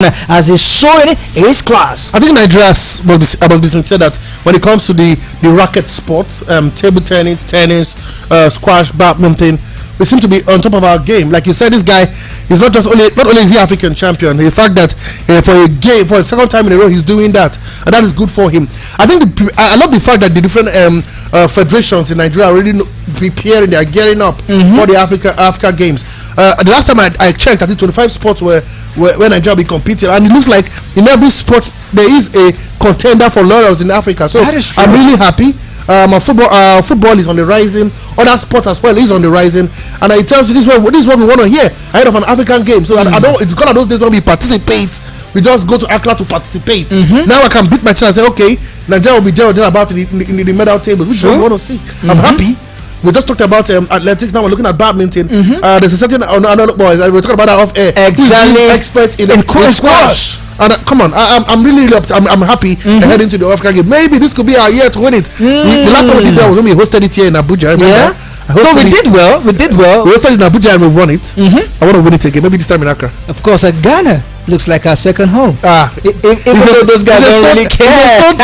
as he's showing his class. I think Nigeria must be sincere that when it comes to the racket sports, table tennis, squash, badminton, we seem to be on top of our game. Like you said, this guy is not only is he African champion. The fact that for a second time in a row he's doing that, and that is good for him. I think I love the fact that the different federations in Nigeria are already preparing. They are gearing up for the Africa Games. The last time I checked, I think 25 sports where Nigeria will be competing, and it looks like in every sport there is a contender for laurels in Africa. So I'm really happy. Football is on the rising. Other sports as well is on the rising, and it tells you this is what we want to hear ahead of an African game. So I don't. It's gonna those days when we participate. We just go to Accra to participate. Now I can beat my chest and say, okay, Nigeria will be there or thereabout in the medal tables, which is what we want to see. I'm happy. We just talked about athletics. Now we're looking at badminton. There's a certain boys. We're talking about that off air. Exactly. Experts in squash. And come on, I'm really I'm happy heading to the African game. Maybe this could be our year to win it. The last time we did that was when we hosted it here in Abuja. Remember? No, we did well. We hosted it in Abuja and we won it. I want to win it again. Maybe this time in Accra. Of course, Ghana looks like our second home. Even though those guys don't really care.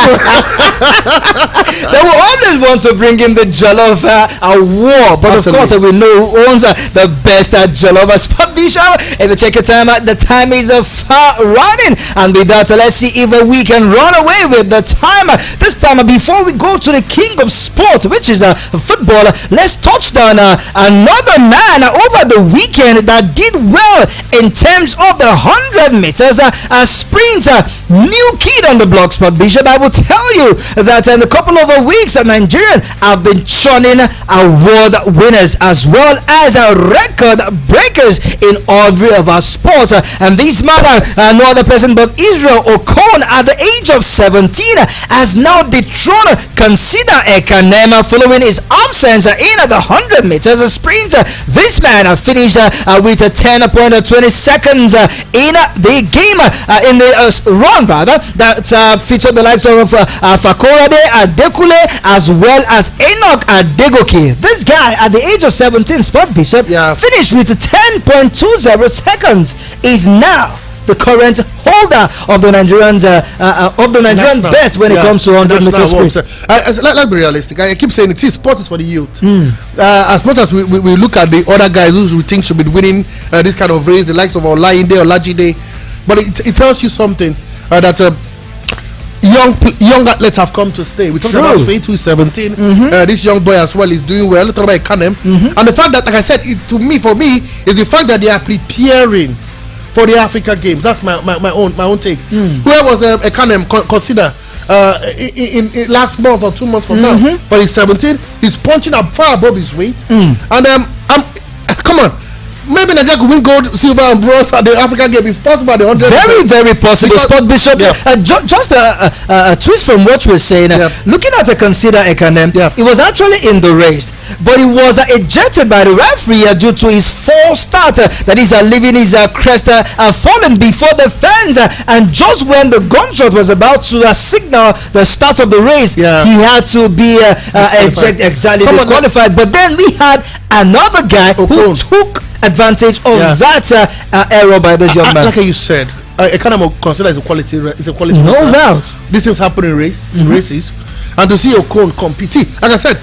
They will always want to bring in the jollof war. But of course, we know who owns the best at jollof. Spot Bishop. If you check your time out, the time is far running. And with that, let's see if we can run away with the time. This time, before we go to the king of sports, which is football, let's touch down another man over the weekend that did well in terms of the 100 meters sprint. New kid on the block, Spot Bishop. I will tell you that in a couple of weeks, Nigerian have been churning award winners as well as record breakers in all three of our sports. And this man, no other person but Israel Okon, at the age of 17, has now dethroned Consider Ekanema following his absence in the 100 meters sprint. This man finished with 10.20 seconds in the game, in the run rather, that featured the likes of Fakorade Adekule as well as Enoch Adegoke. This guy at the age of 17, Spot Bishop, finished with 10.20 seconds, is now the current holder of the Nigerian best when it comes to 100 meters sprint. Let's be realistic. I keep saying sport is for the youth. As much as we look at the other guys who we think should be winning this kind of race, the likes of Olainde or Lajide, but it tells you something that young athletes have come to stay. We talked about Faith, who is 17. This young boy as well is doing well. Let's talk about Kanem. And the fact that, like I said, for me, is the fact that they are preparing for the Africa Games. That's my own take. Where was Kanem consider in last month or 2 months from now? But he's 17. He's punching up far above his weight. And come on. Maybe Nigeria could win gold, silver, and bronze at the African Game. It's possible at the 100. Very possible. Spot Bishop. Just a twist from what we're saying. Looking at a Consider Ekanem, he was actually in the race, but he was ejected by the referee due to his false start. That is, leaving his crest falling before the fans. And just when the gunshot was about to signal the start of the race, he had to be disqualified. But then we had another guy who took advantage of that error by this young man. Like you said, I kind of consider it a quality. No doubt. These things happen in races, and to see Okon compete. See, like I said,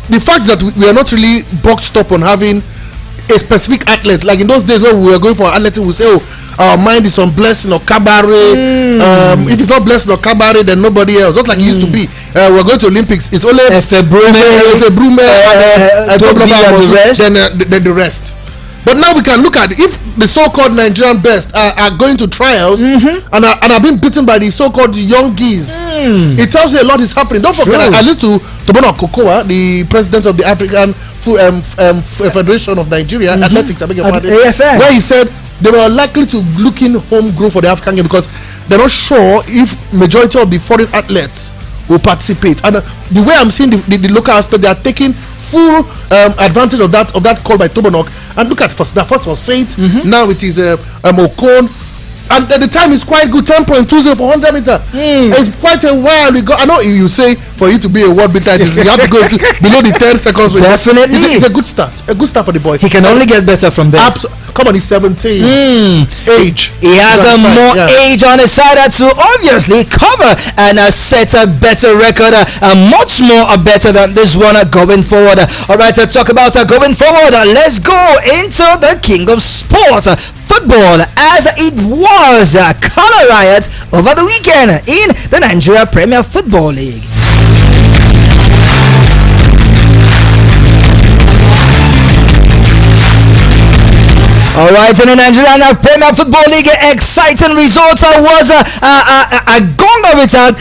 the fact that we are not really boxed up on having a specific athlete, like in those days when we were going for athletes, we say, our mind is on Blessing or Cabaret. If it's not Blessing or Cabaret, then nobody else. Just like it used to be. We're going to Olympics. It's only Brume, then the rest. But now we can look at if the so-called Nigerian best are going to trials and are being beaten by the so-called young geese. It tells you a lot is happening. Don't forget, I listened to Tobono Kokoa, the president of the African Federation of Nigeria Athletics, I beg your pardon, where he said they were likely to look in homegrown for the African game because they're not sure if majority of the foreign athletes will participate. And the way I'm seeing the local aspect, they are taking full advantage of that call by Tobonok. And look at first was Faith. Now it is Okon. And the time is quite good, 10.20 for 100 meter. It's quite a while. I know you say for you to be a world beater, you have to go to below the 10 seconds. Definitely. It's a good start. A good start for the boy. He can only get better from there. Come on, he's 17. Age. He has more age on his side to obviously cover and set a better record, much more better than this one going forward. All right, to talk about going forward, let's go into the king of sport, football, as it was color riot over the weekend in the Nigeria Premier Football League. All right, in the Nigerian Premier Football League, exciting result was a gong of it on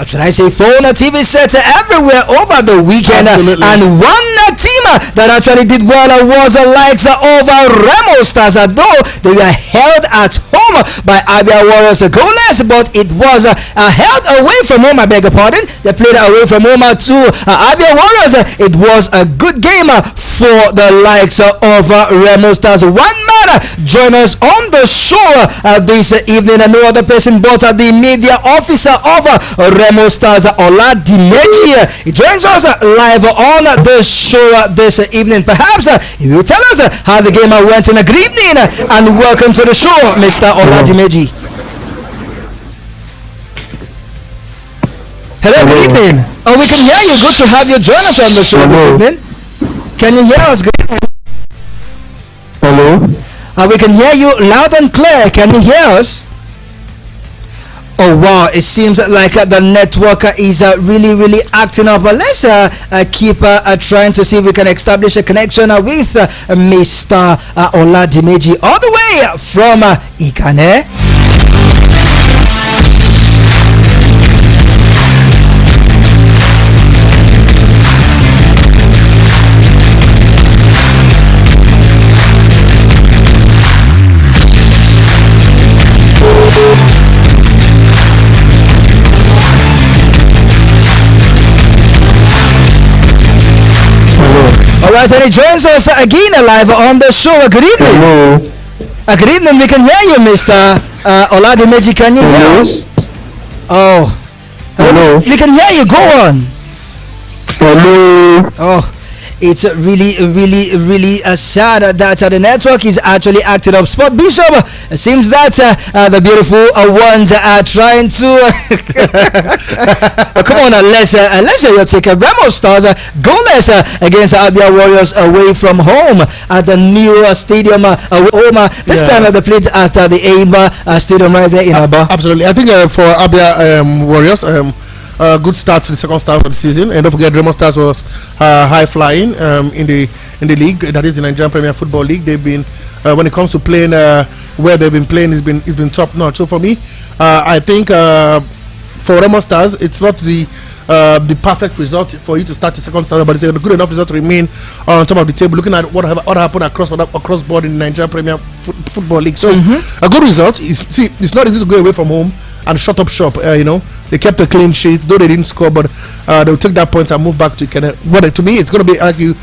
should I say phone, TV sets everywhere over the weekend. Absolutely. And one team that actually did well was the likes of Remo Stars, though they were held at home by Abia Warriors goalless, but it was held away from home, I beg your pardon. They played away from home to Abia Warriors. It was a good game for the likes of Remo Stars. One man join us on the show this evening, and no other person but the media officer of Remo Stars, Ola Dimeji. He joins us live on the show this evening. Perhaps he will tell us how the game went. In a good evening and welcome to the show, Mr. Ola Dimeji. Hello, good evening. Oh, we can hear you. Good to have you join us on the show this evening. Can you hear us? Good evening. Hello? We can hear you loud and clear. Can you hear us? Oh wow, it seems like the network is really acting up. Let's keep trying to see if we can establish a connection with Mr. Oladimeji all the way from Ikane. Alright, and he joins us again live on the show. Good evening. Hello. Good evening. We can hear you, Mr. Oladimeji. Can you hear us? Oh. Hello. We can hear you. Go on. Hello. Oh. It's really sad that the network is actually acting up. Sport Bishop, it seems that the beautiful ones are trying to come on, let's say you take a Remo Stars goalless against Abia Warriors away from home at the new stadium this time they played at the AIMA stadium right there in Aba. Absolutely. I think for Abia Warriors, good start to the second start of the season, and don't forget Remo Stars was high flying in the league, that is the Nigerian Premier Football League. They've been when it comes to playing where they've been playing, it's been top notch. So for me, I think for Remo Stars, it's not the perfect result for you to start the second start, but it's a good enough result to remain on top of the table. Looking at what happened across board in the Nigerian Premier Football League, so a good result. It's not easy to go away from home and shut up shop. They kept a clean sheet, though they didn't score, but they'll take that point and move back to Kenya. But to me, it's going to be like you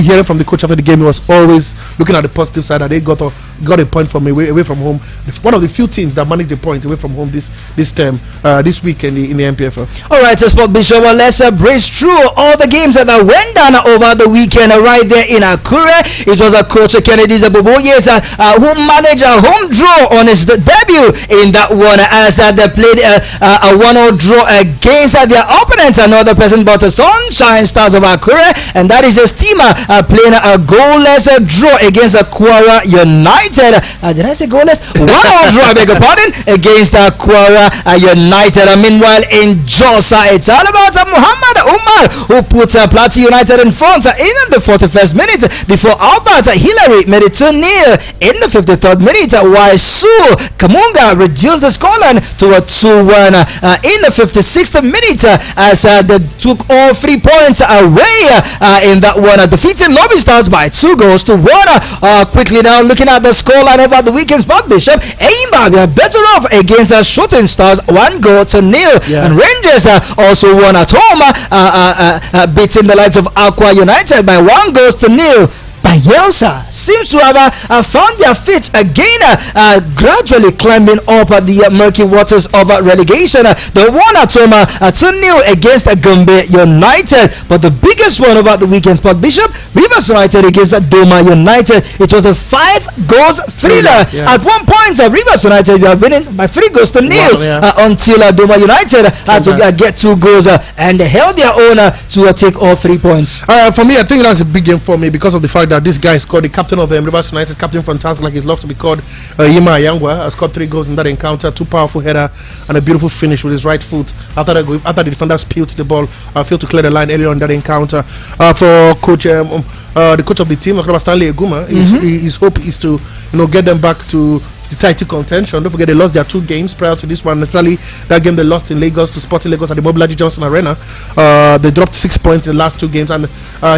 hearing from the coach after the game. He was always looking at the positive side that they got a point from away from home. One of the few teams that managed the point away from home this term, this week in the NPFL. All right, so Sport Bishop, let's breeze through all the games that went down over the weekend right there in Akure. It was Coach Kennedy Zaboboyes who managed a home draw on his debut in that one, as they played a 1-0 draw against their opponents, another person but the Sunshine Stars of Akure, and that is a steamer playing a goalless draw against Kwara United. Did I say goalless? 1-0 draw, I beg your pardon, against Kwara United. Meanwhile, in Josa, it's all about Muhammad Umar, who put Plateau United in front in the 41st minute before Albert Hillary made it 2-0 in the 53rd minute, while Sue Kamunga reduced the scoreline to a 2-1 in the 56th minute as they took all 3 points away in that one, defeating Lobby Stars by 2-1. Quickly now, looking at the scoreline over the weekend, Sport Bishop, Aimba, we are better off against Shooting Stars, 1-0. And Rangers also won at home, beating the likes of Aqua United by 1-0. Bielsa seems to have found their feet again, gradually climbing up the murky waters of relegation. They won at home 2-0 against Gombe United, but the biggest one over the weekend, Sport Bishop, Rivers United against Doma United. It was a 5 goals thriller. At one point, Rivers United were winning by 3 goals to nil until Doma United had to get 2 goals and held their own to take all 3 points. For me, I think that's a big game for me because of the fact that this guy is called the captain of Rivers United, captain fantastic, like he'd love to be called. Yima Yangwa has scored 3 goals in that encounter, 2 powerful header and a beautiful finish with his right foot after the defender spilled the ball, failed to clear the line earlier on that encounter. For coach, the coach of the team, Stanley Eguma, his hope is to get them back to the title contention. Don't forget they lost their 2 games prior to this one. Naturally, that game they lost in Lagos to Sporting Lagos at the Mobolaji Johnson Arena. They dropped 6 points in the last 2 games, and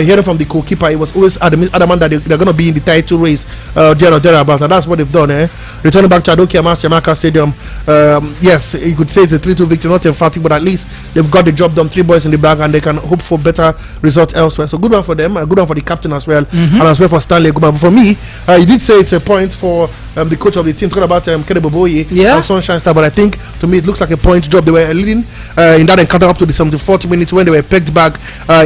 hearing from the goalkeeper, he was always adamant that they're going to be in the title race there or thereabout, and that's what they've done. Returning back to Adoke Yamaka Stadium, yes, you could say it's a 3-2 victory, not emphatic, but at least they've got the job done. 3 boys in the bag, and they can hope for better results elsewhere. So good one for them, good one for the captain as well, and as well for Stanley Eguma. But for me, you did say it's a point for the coach of the team, talking about Kede Boboye and Sunshine Star, but I think to me it looks like a point drop. They were leading in that encounter up to the 74th minute when they were pegged back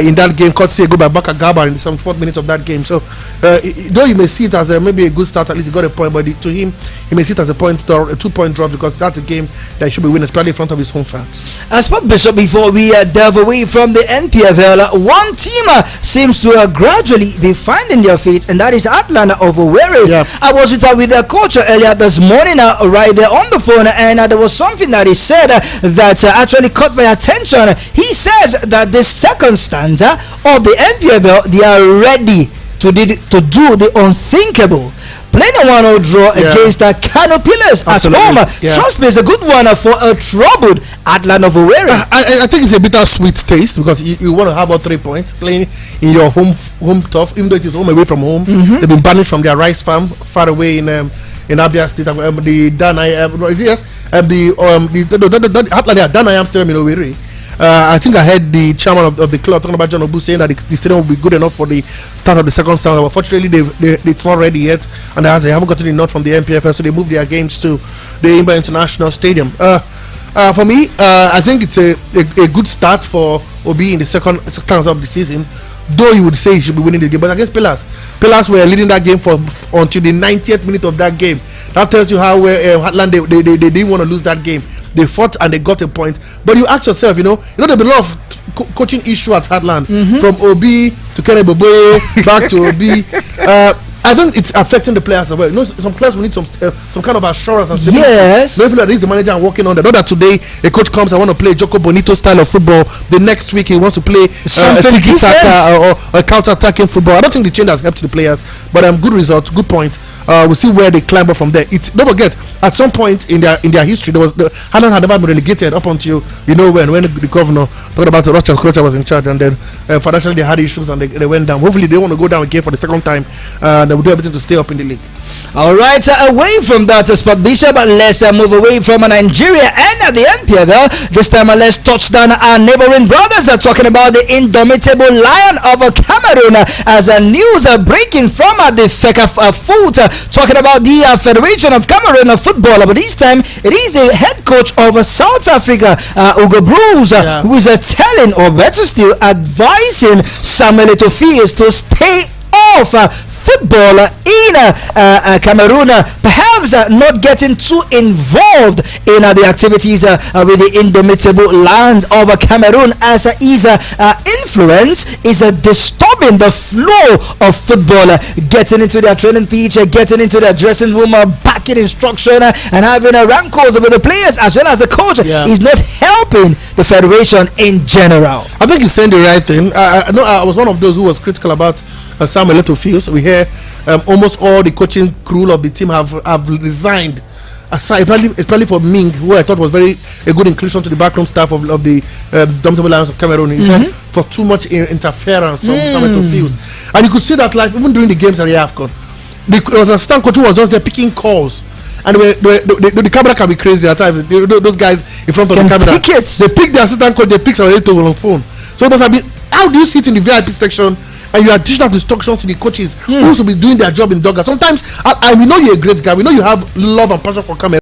in that game. Courtesy go by Baka Gaba in the 74th minute of that game. So though you may see it as maybe a good start, at least he got a point, but to him he may see it as a 2-point drop because that's a game that he should be winning, especially in front of his home fans. Sport Bishop, before we delve away from the NPFL, one team seems to gradually be finding their feet, and that is Atlanta of Owerri. I was with their coach earlier this morning, right there on the phone, and there was something that he said that actually caught my attention. He says that the second stanza of the NPFL, they are ready to do the unthinkable. Playing a 1-0 draw against the Kano Pillars at home. Trust me, it's a good one for a troubled Atlanta of Owerri. I think it's a bittersweet taste because you want to have about 3 points playing in your home turf, even though it is home away from home. They've been banished from their rice farm far away in Abia State. The Danayam Stadium in Owerri. I think I heard the chairman of the club talking about John Obu saying that the stadium will be good enough for the start of the second stand. Unfortunately, it's not ready yet, and they haven't gotten enough from the NPFL, so they moved their games to the Imba International Stadium. For me, I think it's a good start for Obi in the second stand of the season. Though you would say he should be winning the game, but against Pillars were leading that game until the 90th minute of that game. That tells you how Heartland they didn't want to lose that game. They fought and they got a point. But you ask yourself, there'll be a lot of coaching issue at Heartland, from Obi to Kene Boboye back to Obi. I think it's affecting the players as well. Some players will need some kind of assurance and stability. Yes. They feel like this is the manager I'm working on. Not that today a coach comes, I want to play Joko Bonito style of football. The next week he wants to play a tiki-taka or a counter-attacking football. I don't think the change has helped the players, but good results, good point. We'll see where they climb up from there. Don't forget, at some point in their history, Haaland had never been relegated up until when the governor talked about Rochas Krocha was in charge, and then financially they had issues and they went down. Hopefully they want to go down again for the second time. They will do everything to stay up in the league. All right, away from that, Sport Bishop, let's move away from Nigeria and the NPFL. This time, let's touch down our neighboring brothers. Talking about the indomitable Lion of Cameroon, as news breaking from the Feka Foot, talking about the Federation of Cameroon Football. But this time, it is the head coach of South Africa, Ugo Bruce, who is telling, or better still, advising Samuel Eto'o to stay off football in Cameroon, perhaps not getting too involved in the activities with the indomitable Lions of Cameroon, as his influence is disturbing the flow of football, getting into their training pitch, getting into their dressing room, backing instruction, and having rancors with the players as well as the coach. Is not helping the federation in general. I think he's saying the right thing. I was one of those who was critical about Samuel Eto'o. So we hear almost all the coaching crew of the team have resigned, aside especially for Ming, who I thought was a good inclusion to the backroom staff of the Indomitable Lions of Cameroon. He said for too much interference from Samuel Eto'o, and you could see that live even during the games at the Afcon. There was a stand coach who was just there picking calls. And the camera can be crazy at times. Those guys in front of the camera, they pick the assistant coach, they pick Samuel Eto'o on the phone. So it must have been, how do you sit in the VIP section and you are dishing out instructions to the coaches who should be doing their job in Doga. Sometimes we know you're a great guy. We know you have love and passion for Cameroon.